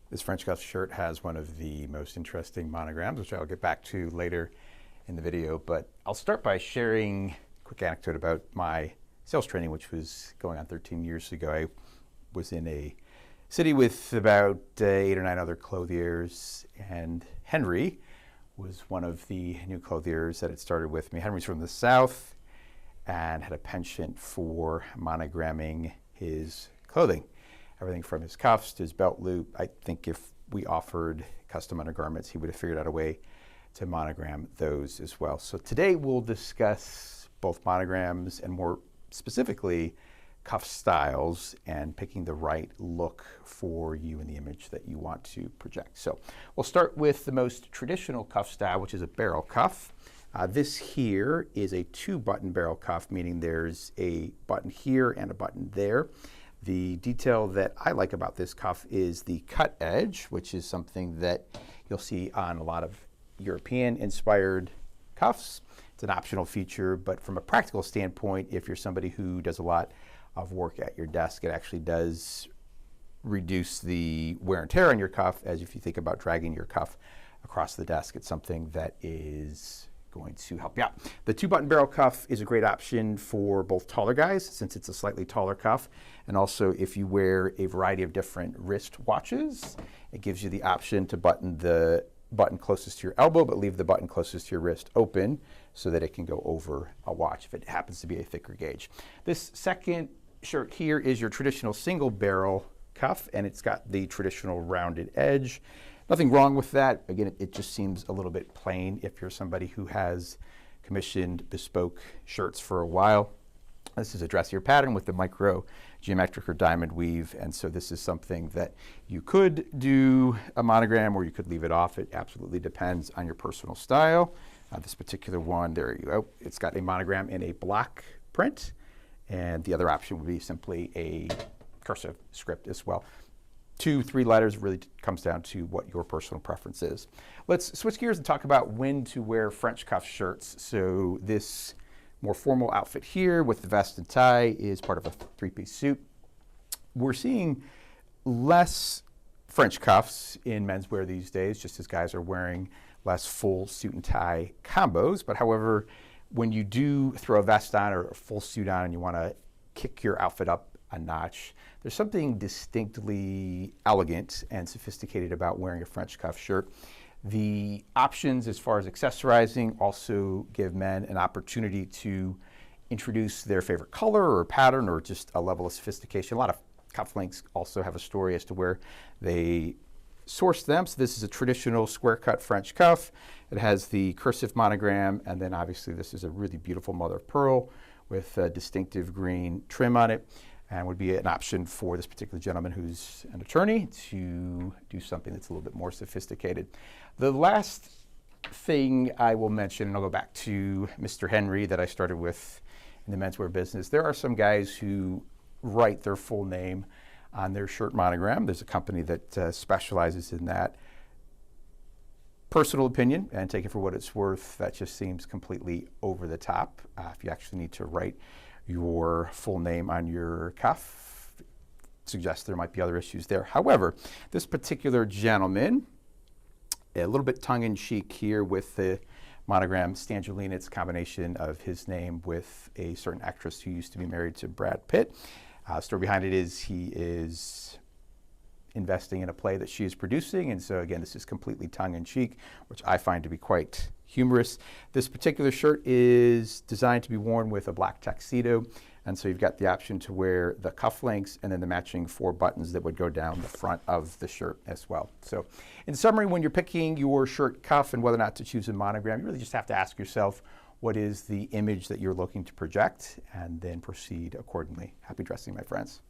This French cuff shirt has one of the most interesting monograms, which I'll get back to later in the video. But I'll start by sharing a quick anecdote about my sales training, which was going on 13 years ago. I was in a city with about 8 or 9 other clothiers, and Henry was one of the new clothiers that had started with me. Henry's from the South and had a penchant for monogramming his clothing. Everything from his cuffs to his belt loop. I think if we offered custom undergarments, he would have figured out a way to monogram those as well. So today we'll discuss both monograms and more specifically cuff styles and picking the right look for you in the image that you want to project. So we'll start with the most traditional cuff style, which is a barrel cuff. This here is a 2-button barrel cuff, meaning there's a button here and a button there. The detail that I like about this cuff is the cut edge, which is something that you'll see on a lot of European-inspired cuffs. It's an optional feature, but from a practical standpoint, if you're somebody who does a lot of work at your desk, it actually does reduce the wear and tear on your cuff, as if you think about dragging your cuff across the desk. It's something that is going to help you out. The 2-button barrel cuff is a great option for both taller guys, since it's a slightly taller cuff, and also if you wear a variety of different wrist watches, it gives you the option to button the button closest to your elbow, but leave the button closest to your wrist open so that it can go over a watch if it happens to be a thicker gauge. This second shirt here is your traditional single barrel cuff, and it's got the traditional rounded edge. Nothing wrong with that. Again, it just seems a little bit plain if you're somebody who has commissioned bespoke shirts for a while. This is a dressier pattern with the micro geometric or diamond weave, and so this is something that you could do a monogram or you could leave it off. It absolutely depends on your personal style. This particular one, there you go. It's got a monogram in a block print, and the other option would be simply a cursive script as well. 2, 3 letters, really comes down to what your personal preference is. Let's switch gears and talk about when to wear French cuff shirts. So this more formal outfit here with the vest and tie is part of a 3-piece suit. We're seeing less French cuffs in menswear these days, just as guys are wearing less full suit and tie combos. But however, when you do throw a vest on or a full suit on and you want to kick your outfit up a notch, there's something distinctly elegant and sophisticated about wearing a French cuff shirt. The options as far as accessorizing also give men an opportunity to introduce their favorite color or pattern or just a level of sophistication. A lot of cufflinks also have a story as to where they source them. So this is a traditional square cut French cuff. It has the cursive monogram, and then obviously this is a really beautiful mother of pearl with a distinctive green trim on it, and would be an option for this particular gentleman who's an attorney to do something that's a little bit more sophisticated. The last thing I will mention, and I'll go back to Mr. Henry that I started with in the menswear business. There are some guys who write their full name on their shirt monogram. There's a company that specializes in that. Personal opinion, and take it for what it's worth, that just seems completely over the top. If you actually need to write your full name on your cuff, suggests there might be other issues there. However, this particular gentleman, a little bit tongue-in-cheek here with the monogram Stangelina. It's a combination of his name with a certain actress who used to be married to Brad Pitt. Story behind it is he is investing in a play that she is producing, and so again, this is completely tongue-in-cheek, which I find to be quite humorous. This particular shirt is designed to be worn with a black tuxedo, and so you've got the option to wear the cufflinks and then the matching 4 buttons that would go down the front of the shirt as well. So in summary, when you're picking your shirt cuff and whether or not to choose a monogram, you really just have to ask yourself, what is the image that you're looking to project, and then proceed accordingly. Happy dressing, my friends.